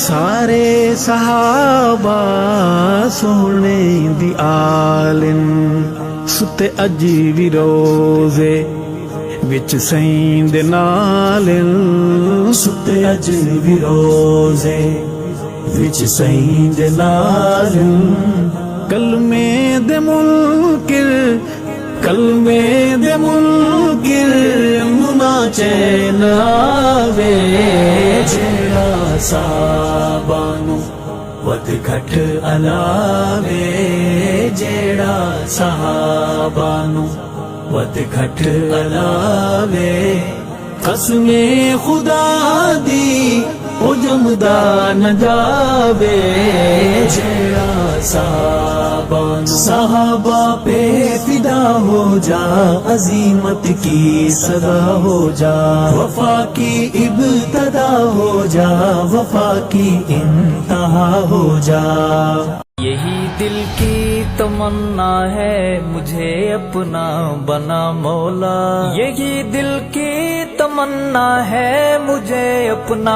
سارے صحابہ سونے دی آلن ستے اج بھی روزے وچ سائیں دے نالن ستے اج بھی روزے وچ سائیں دے نالن کلمے دے منکر کلمے دے منکر منا چین آوے جیڑا صحابہ نو ود گھٹ علاوے جیڑا صحابہ نو ود گھٹ علاوے قسم خدا دی او جمدا نہ جاوے جیڑا صحابہ پہ فدا ہو جا عظیمت کی صدا ہو جا وفا کی ابتدا ہو جا وفا کی انتہا ہو جا یہی دل کی تمنا ہے مجھے اپنا بنا مولا یہی دل کی تمنا ہے مجھے اپنا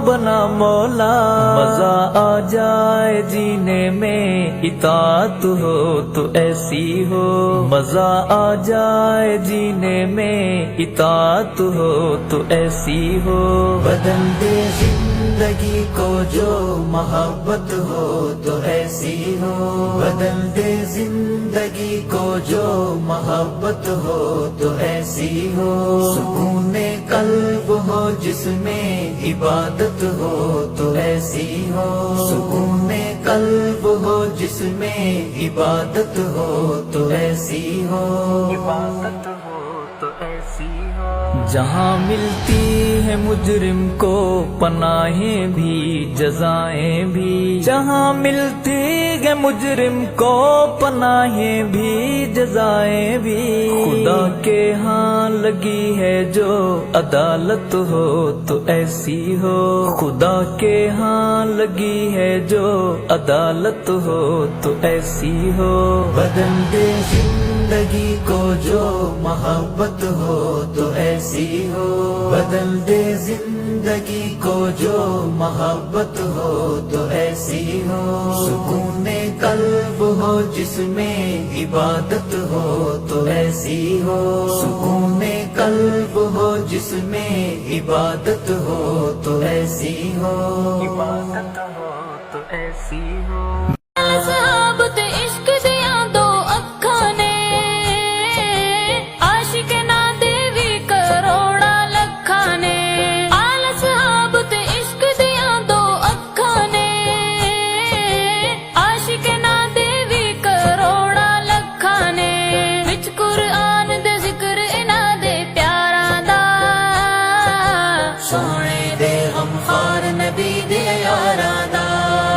بنا مولا مزہ آ جائے جینے میں اطاعت ہو تو ایسی ہو مزہ آ جائے جینے میں اطاعت ہو تو ایسی ہو بدل دے زندگی کو جو محبت ہو تو ایسی ہو بدل دے زندگی کو جو محبت ہو تو ایسی ہو سکون قلب ہو جس میں عبادت ہو تو ایسی ہو سکون قلب ہو جس میں عبادت ہو تو ایسی ہو عبادت ہو تو ایسی ہو جہاں ملتی ہے مجرم کو پناہیں بھی جزائیں بھی جہاں ملتی ہے مجرم کو پناہیں بھی جزائیں بھی خدا کے ہاں لگی ہے جو عدالت ہو تو ایسی ہو خدا کے ہاں لگی ہے جو عدالت ہو تو ایسی ہو بدل دے زندگی کو جو محبت ہو تو ایسی ہو بدل دے زندگی کو جو محبت ہو تو ایسی ہو سکون قلب ہو جس میں عبادت ہو تو ایسی ہو سکون قلب ہو جس میں عبادت ہو تو ایسی ہو عبادت ہو تو ایسی ہو صحابت عشق دیا دو اکھاں نے عاشق نہ دیوی کروڑا لکھاں نے آل صحابت عشق دیا دو اکھاں نے عاشق نہ دیوی کروڑا لکھاں نے وچ قرآن دے ذکر انہاں دے پیاراں دا سونے دے غمخوار نبی دے یاراں دا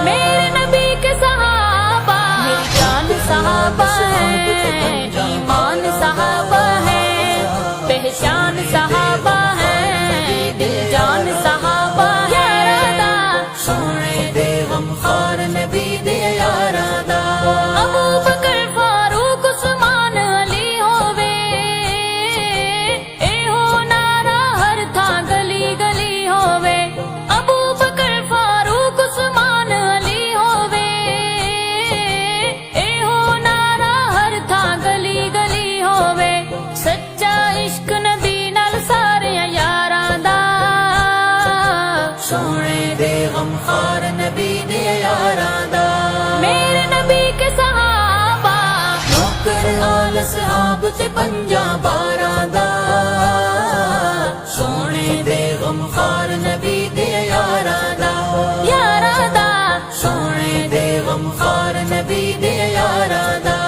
میرے نبی کے صحابہ میری جان صحابہ ہے ایمان صحابہ ہے پہچان صحابہ ہے دل جان صحابہ ہے رادا سونے دے غمخوار نبی دے یاراں دا ابو بکر فاروق عثمان علی ہووے اے ہو نعرہ ہر تھاں گلی گلی ہووے ابو بکر فاروق عثمان علی ہووے اے ہو نعرہ ہر تھاں گلی گلی ہووے سچا عشق نبی نال سارے یاراں دا سونے دے غمخوار نبی دے یاراں دا میرے نبی کے صحابہ نوکر آل صحاب تے پنجا باراں دا سونے دے غمخوار نبی دے یاراں دا یاراں دا سونے دے غمخوار نبی دے یاراں دا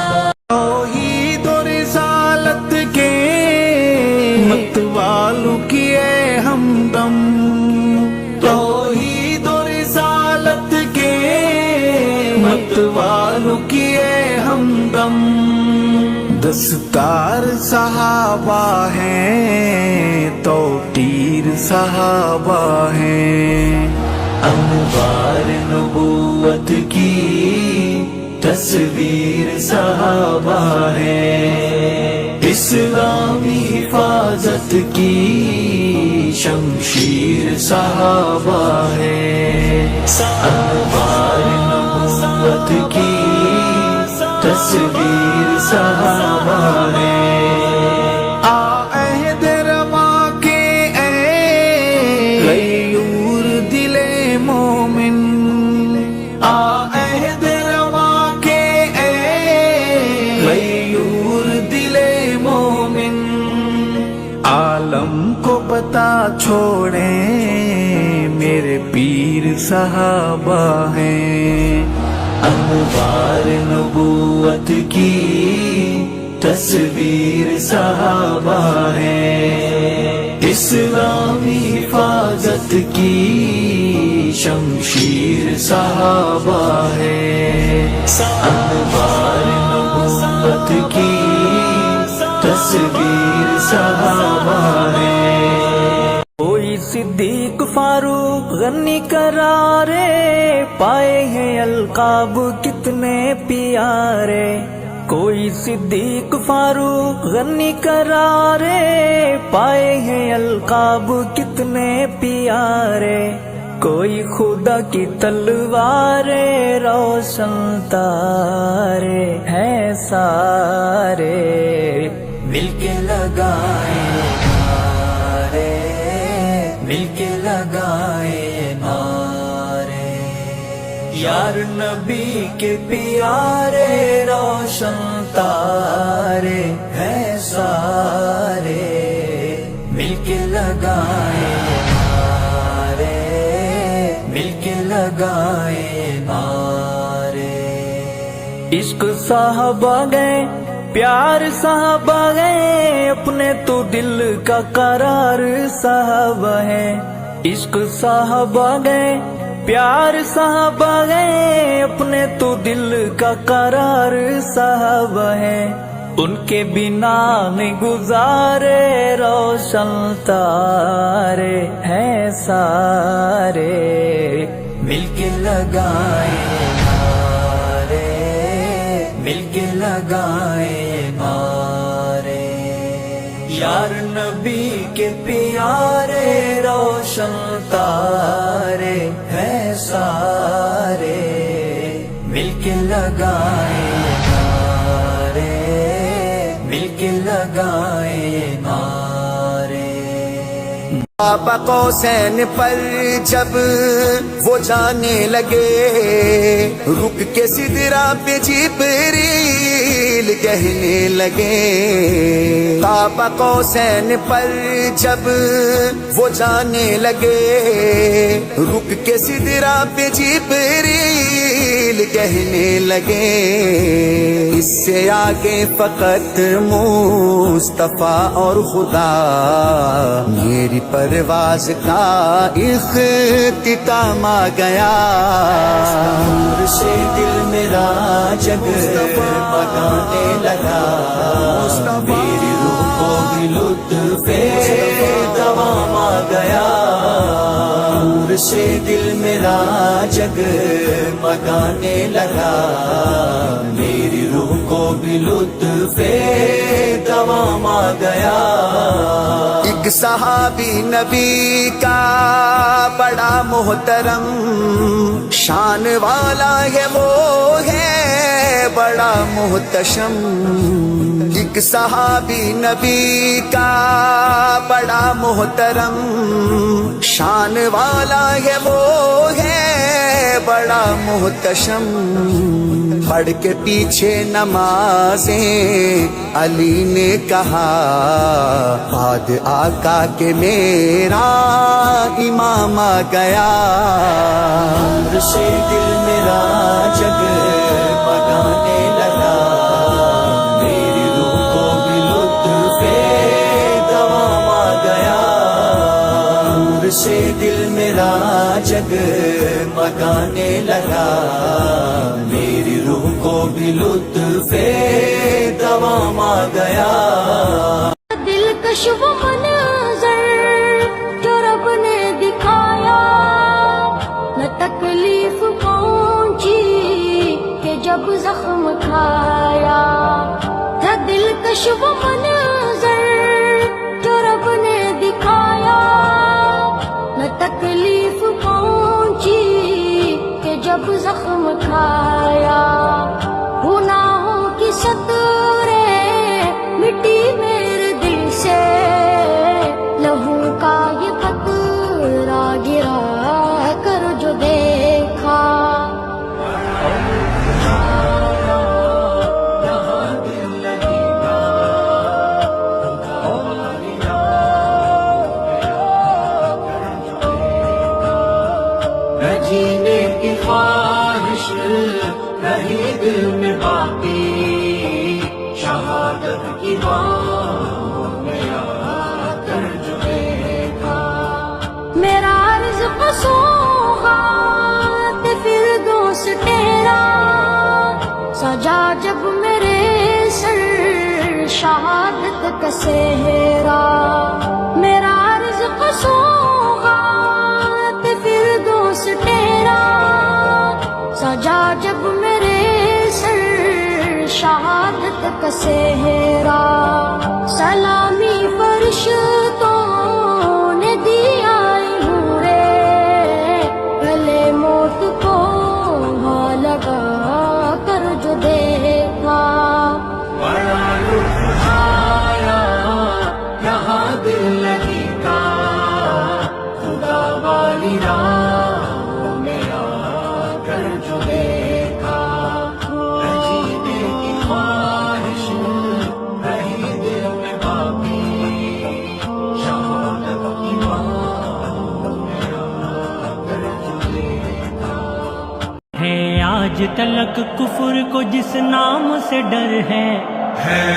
توحید و رسالت کے مت والو کیے ہمدم توحید و رسالت کے مت والو کیے ہمدم دستار صحابہ ہیں تو تیر صحابہ ہیں انوار نبوت کی تصویر صحابہ ہے اسلامی حفاظت کی شمشیر صحابہ ہے، انوار نبوت کی تصویر صحابہ ہے۔ عہد رواں کے غیور دل مومن، عہد رواں کے غیور دل مومن، عالم کو بتا چھوڑیں میرے پیر صحابہ ہیں۔ انوار نبوت کی تصویر صحابہ ہے، اسلامی حفاظت کی شمشیر صحابہ ہے، انوار نبوت کی تصویر صحابہ ہے۔ کوئی صدیق فاروق غنی کرارے، پائے ہیں القاب کتنے پیارے۔ کوئی صدیق فاروق غنی کرارے، پائے ہیں القاب کتنے پیارے۔ کوئی خدا کی تلوار روشن تارے ہیں سارے، مل کے لگائے نعرے، مل کے لگائے نعرے، یار نبی کے پیارے روشن تارے ہیں سارے، مل کے لگائے نعرے، مل کے لگائے نعرے۔ عشق صحابہ گئے، پیار صحابہ گئے، اپنے تو دل کا قرار صحابہ ہے۔ عشق صحابہ گئے، پیار صحابہ گئے، اپنے تو دل کا قرار صحابہ ہے۔ ان کے بنا نہیں گزارے روشن تارے ہیں سارے، مل کے لگائے نعرے، مل کے لگائے نعرے، یار نبی کے پیارے روشن تارے ہیں سارے، مل کے لگائے نعرے، مل کے لگائے نعرے۔ بابا قوسین پر جب وہ جانے لگے، رک کے سدرا پہ جبریل کہنے لگے۔ بابا قوسین پر جب وہ جانے لگے، رک کے سدرا پہ جبریل کہنے لگے۔ اس سے آگے فقط مصطفیٰ اور خدا، میری پرواز کا اختتام آ گیا۔ نور سے دل میرا جگمگانے لگا، میری روح کو بھی لطف دوام آ گیا۔ نور سے دل میرا جگمگانے لگا، میری روح کو بھی لطف دوام آ گیا۔ ایک صحابی نبی کا بڑا محترم، شان والا ہے وہ ہے بڑا محتشم۔ ایک صحابی نبی کا بڑا محترم، شان والا ہے وہ ہے بڑا محتشم۔ پڑھ کے پیچھے نمازیں علی نے کہا، بعد آقا کے میرا امام آ گیا۔ نور سے دل میرا جگمگانے لگا، میری روح کو بھی لطف دوام آ گیا۔ نور سے دل میرا جگمگانے لگا، میری روح کو بھی لطف دوام آ گیا۔ دلکش وہ منظر جو رب نے دکھایا، نہ تکلیف پہنچی کہ جب زخم کھایا۔ تھا دلکش وہ منظر جو رب نے دکھایا، کھایا گناہوں کی سطریں مٹی میرے دل سے لہو کا یہ قطرہ گرا کر جو دیکھا جینے کی خواہش رہی دل میں باقی شہادت کی بات میں آ کر جو دیکھا میرا رزق سوغات فردوس تیرا سجا جب میرے سر شہادت کا سہرا میرا رزق سوغات فردوس تیرا سجا جب میرے سر شہادت کا سہرا سلامی فرشتوں نے دیا نورے گلے موت کو ہاں لگا کر جو دیکھا بڑا لطف آیا یہاں دل لگی کا خدا والی راہ میں آ کر جو دیکھا جینے کی خواہش رہی دل میں باقی شہادت کی بات میں آ کر جو دیکھا ہے آج تلک کفر کو جس نام سے ڈر ہے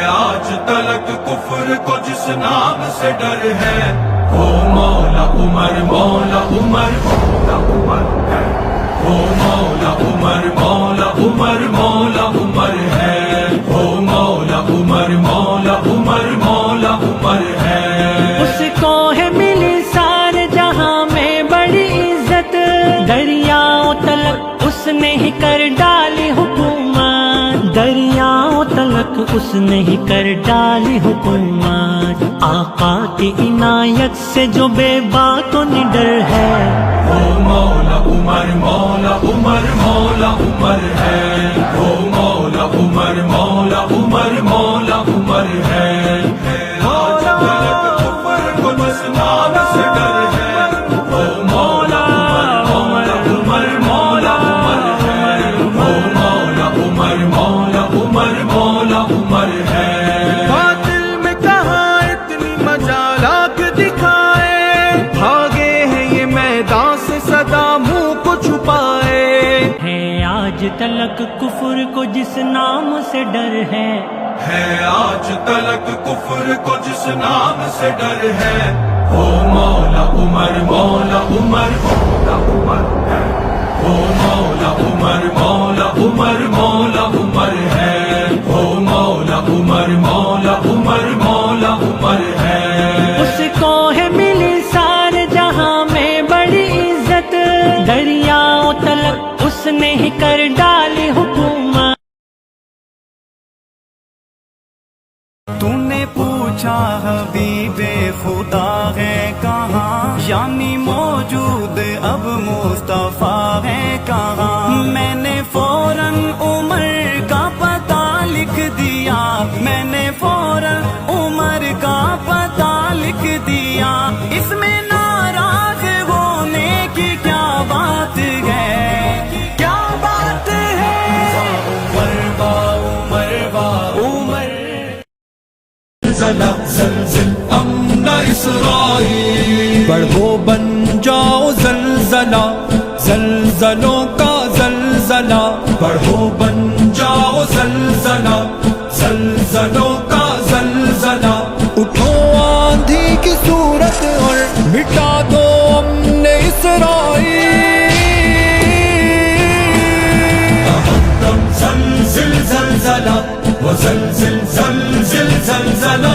آج تلک کفر کو جس نام سے ڈر ہے او مولا عمر مولا عمر مولا عمر ہے او مولا عمر مولا عمر مولا عمر ہے او مولا عمر مولا عمر مولا عمر ہے اس کو ہے ملی سارے جہاں میں بڑی عزت دریاؤں تلک اس نے ہی کر ڈالی حکومت دریاؤں تلک اس نے ہی کر ڈالی حکومت آقا کی عنایت سے جو بے بات و نڈر ہے او مولا عمر مولا عمر مولا عمر ہے او مولا عمر مولا عمر مولا عمر ہے آج تلک کفر کو جس نام سے ڈر ہے او مولا عمر عمر مولا عمر ہے او مولا عمر مولا عمر مولا عمر ہے باطل میں کہاں اتنی مجالات دکھائے بھاگے ہیں یہ میدان سے صدا منہ کو چھپائے ہے آج تلک کفر کو جس نام سے ڈر ہے آج تلک کفر کو جس نام سے ڈر ہے او مولا عمر مولا عمر مولا عمر ہے او مولا عمر مولا عمر مولا عمر ہے او مولا عمر مولا عمر مولا عمر ہے اس کو ہے ملی سارے جہاں میں بڑی عزت دریاؤں تلک اس نے ہی کر ڈالی حکومت تو نے پوچھا حبیب خدا ہے کہاں یعنی موجود اب مصطفیٰ ہے کہاں میں نے فوراً عمر کا پتہ لکھ دیا میں نے فوراً عمر کا پتہ لکھ دیا اس میں ناراض ہونے کی کیا بات ہے کیا بات ہے عمر زلزلہ زلزل امن اسرائیل بڑھو بن جاؤ زلزلہ زلزلوں کا زلزلہ بڑھو بن جاؤ زلزلہ زلزلوں کا زلزلہ اٹھو آندھی کی صورت اور مٹا دو امن اسرائیل تہدم زلزل زلزلہ وزلزل زلزل زلزلہ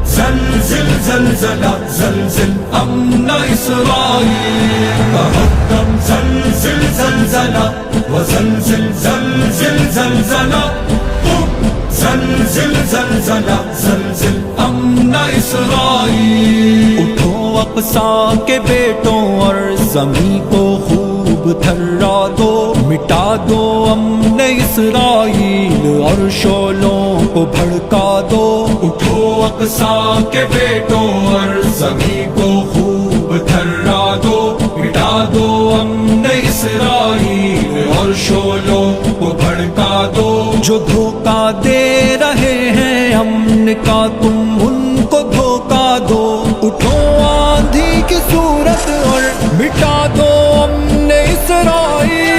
زلزل زلزلہ زلزل امن اسرائیل تہدم زلزل زلزلہ وزلزل زلزل زلزلہ زلزل زلزلہ زلزل امن اسرائیل اٹھو اقصا کے بیٹوں اور زمین کو خوب خوب تھرا دو، مٹا دو امن اسرائیل اور شعلوں کو بھڑکا دو۔ اٹھو اقصی کے بیٹوں اور زمین کو خوب تھرا دو، مٹا دو امن اسرائیل اور شعلوں کو بھڑکا دو۔ جو دھوکہ دے رہے ہیں امن کا تم ان کو دھوکہ دو، اٹھو آندھی کی صورت اور مٹا دو امن اسرائیل۔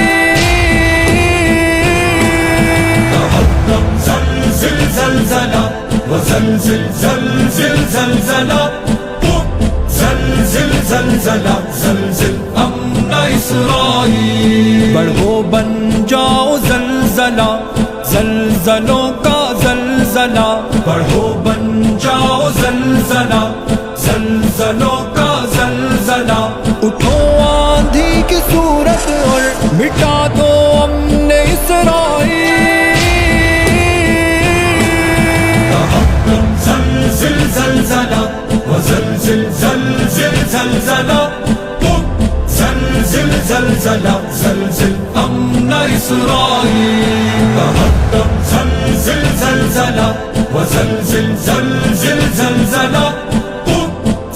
تحطم زلزل زلزلہ وزلزل زلزل زلزلہ، زلزل زلزلہ زلزل امن اسرائیل۔ بڑھو بن جاؤ زلزلہ، زلزلوں کا زلزلہ، بڑھو بن جاؤ زلزلہ، زلزلوں کا زلزلہ۔ اٹھو آندھی کی صورت اور مٹا دو امن اسرائیل۔ تحطم زلزل زلزلہ وزلزل زلزل زلزلہ، زلزل زلزلہ زلزل امن اسرائیل۔ تحطم زلزل زلزلہ وزلزل زلزل زلزلہ،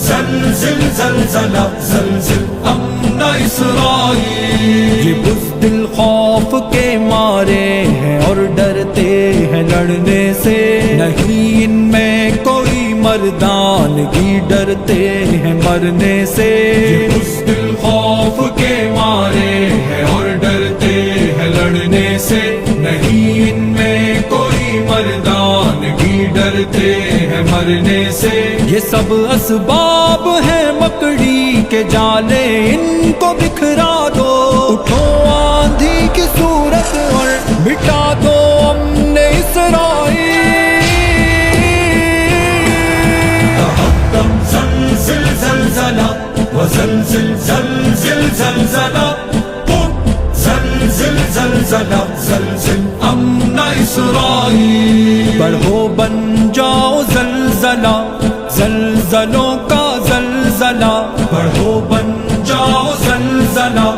زلزل زلزلہ زلزل امن اسرائیل۔ یہ بزدل خوف کے مارے ہیں اور ڈرتے ہیں لڑنے سے، نہیں ان میں کوئی مردانگی، ڈرتے ہیں مرنے سے۔ یہ بزدل خوف کے مارے ہیں اور ڈرتے ہیں لڑنے سے، نہیں ان میں کوئی مردانگی، ڈرتے ہیں مرنے سے۔ یہ سب اسباب ہیں مکڑی کے جالے، ان کو بکھرا دو، اٹھو آندھی کی صورت اور مٹا دو امن اسرائیل۔ تحطم زلزل زلزلہ وزلزل زلزل زلزلہ، زلزل زلزلہ زلزل امن اسرائیل۔ بڑھو بن جاؤ زلزلہ، زلزلوں کا زلزلہ، بڑھو بن جاؤ زلزلہ،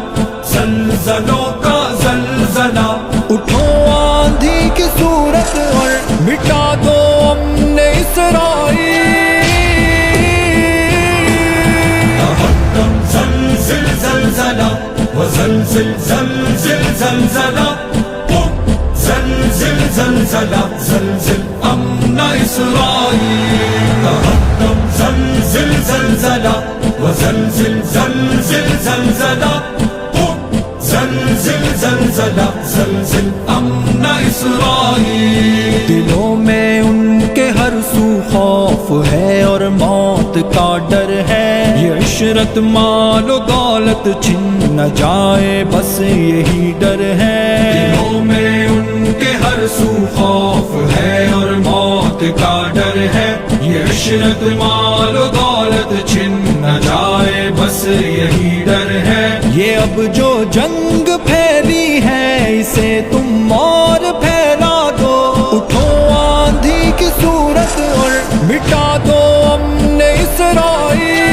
زلزلوں کا زلزلہ۔ اٹھو آندھی کی صورت اور مٹا دو امن اسرائیل۔ تحطم زلزل زلزلہ وزلزل زلزل زلزلہ، زلزل زلزلہ زلزل امن اسرائیل۔ تحطم زلزل زلزلہ وزلزل زلزل زلزلہ، زلزل زلزلہ زلزل امن اسرائیل۔ دلوں میں ان کے ہر سو خوف ہے اور موت کا ڈر ہے، یہ عشرت مال و دولت چھن نہ جائے بس یہی ڈر ہے۔ دلوں میں ان کے ہر سو خوف ہے اور موت کا ڈر ہے، یہ عشرت مال و دولت چھن نہ جائے بس یہی ڈر ہے۔ یہ اب جو جنگ پھیلی ہے اسے تم اور پھیلا دو، اٹھو آندھی کی صورت اور مٹا دو امن اسرائیل۔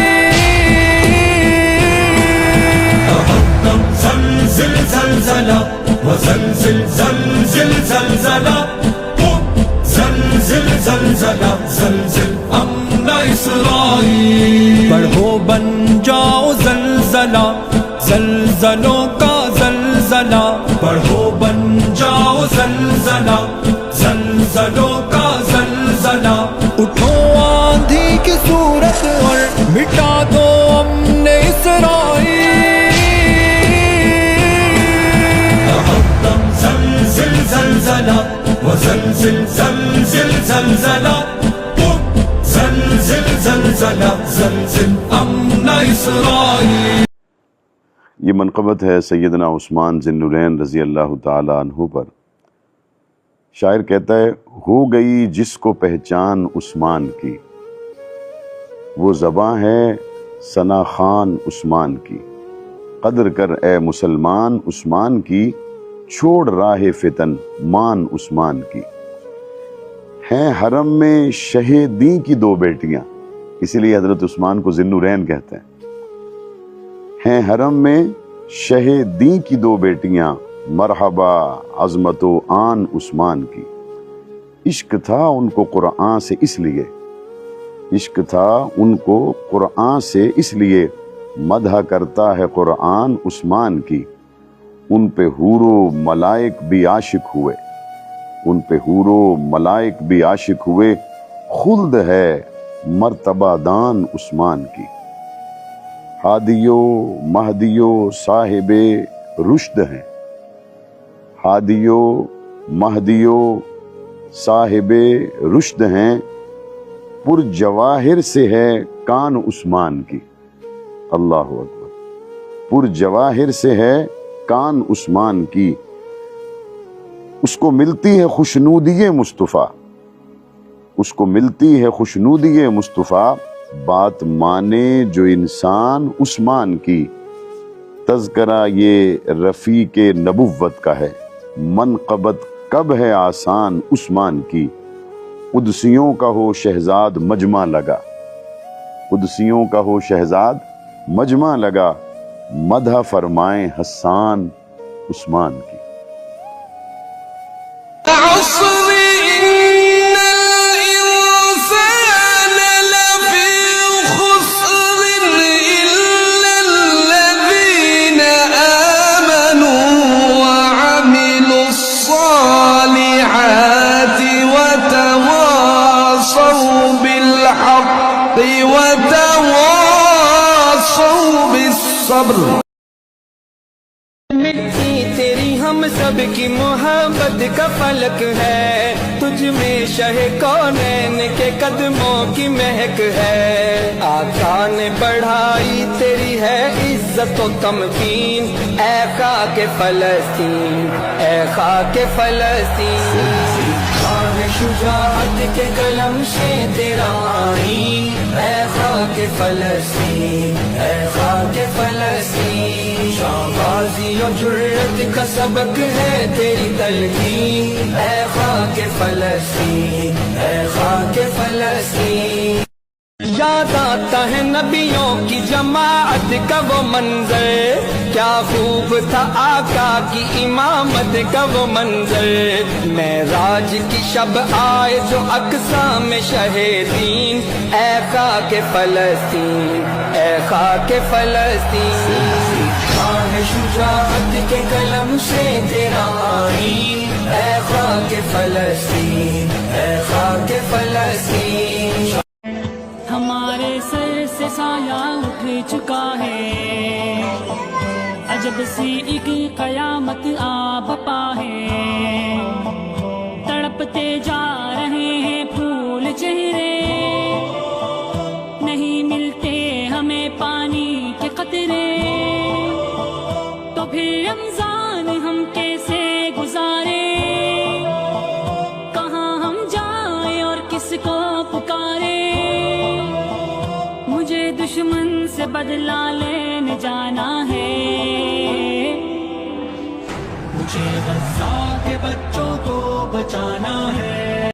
تحطم زلزل زلزلہ وزلزل زلزل زلزلہ، زلزل زلزلہ زلزل امن اسرائیل۔ بڑھو بن جاؤ زلزلہ، زلزلوں کا زلزلہ، بڑھو بن جاؤ زلزلہ، زلزلوں کا زلزلہ۔ اٹھو آندھی کی صورت اور مٹا دو امن اسرائیل۔ تحطم زلزل زلزلہ وزلزل زلزل زلزلہ، زلزل زلزلہ زلزل امن اسرائیل۔ یہ منقبت ہے سیدنا عثمان ذی النورین رضی اللہ تعالیٰ عنہ پر۔ شاعر کہتا ہے، ہو گئی جس کو پہچان عثمان کی، وہ زباں ہے ثنا خان عثمان کی۔ قدر کر اے مسلمان عثمان کی، چھوڑ راہ فتن مان عثمان کی۔ ہیں حرم میں شہیدی کی دو بیٹیاں، اسی لیے حضرت عثمان کو ذی النورین کہتے ہیں۔ ہیں حرم میں شہ دیں کی دو بیٹیاں مرحبا عظمت و آن عثمان کی. عشق تھا ان کو قرآن سے اس لیے، عشق تھا ان کو قرآن سے اس لیے، مدح کرتا ہے قرآن عثمان کی. ان پہ حور و ملائک بھی عاشق ہوئے، ان پہ حور و ملائک بھی عاشق ہوئے. خلد ہے مرتبہ دان عثمان کی. ہادیو مہدیو صاحب رشد ہیں، ہادیو مہدیو صاحب رشد ہیں. پر جواہر سے ہے کان عثمان کی. اللہ اکبر. پر جواہر سے ہے کان عثمان کی. اس کو ملتی ہے خوشنودی مصطفیٰ، اس کو ملتی ہے خوشنودی مصطفیٰ. بات مانے جو انسان عثمان کی. تذکرہ یہ رفیق نبوت کا ہے، منقبت کب ہے آسان عثمان کی. قدسیوں کا ہو شہزاد مجمع لگا، قدسیوں کا ہو شہزاد مجمع لگا. مدح فرمائیں حسان عثمان کی. مٹی تیری ہم سب کی محبت کا فلک ہے، تجھ میں شہ کونین کے قدموں کی مہک ہے. آقا نے بڑھائی تیری ہے عزت و تمکین، اے خاک فلسطین، اے خاک فلسطین. شجاعت کے قلم سے تیرا آئین، اے خاک فلسطین، اے خاک فلسطین. شاہبازی و جرت کا سبق ہے تیری تلقین، اے خاک فلسطین، اے خاک فلسطین. یاد آتا ہے نبیوں کی جماعت کا وہ منظر، کیا خوب تھا آقا کی امامت کا وہ منظر. معراج کی شب آئے جو اقصیٰ میں شہیدین، اے خاک فلسطین، اے خاک فلسطین. شاہ شجاعت کے قلم سے تیرا آئین، اے خاک فلسطین، اے خاک فلسطین. ہمارے سر سے سایہ اٹھ چکا ہے، عجب سی ایک قیامت آ بپا ہے. تڑپتے جا رہے ہیں پھول چہرے، نہیں ملتے ہمیں پانی کے قطرے. تو پھر رمضان ہم کیسے گزارے، کہاں ہم جائیں اور کس کو پکارے. مجھے دشمن سے بدلہ لینے جانا ہے، مجھے غزہ کے بچوں کو بچانا ہے.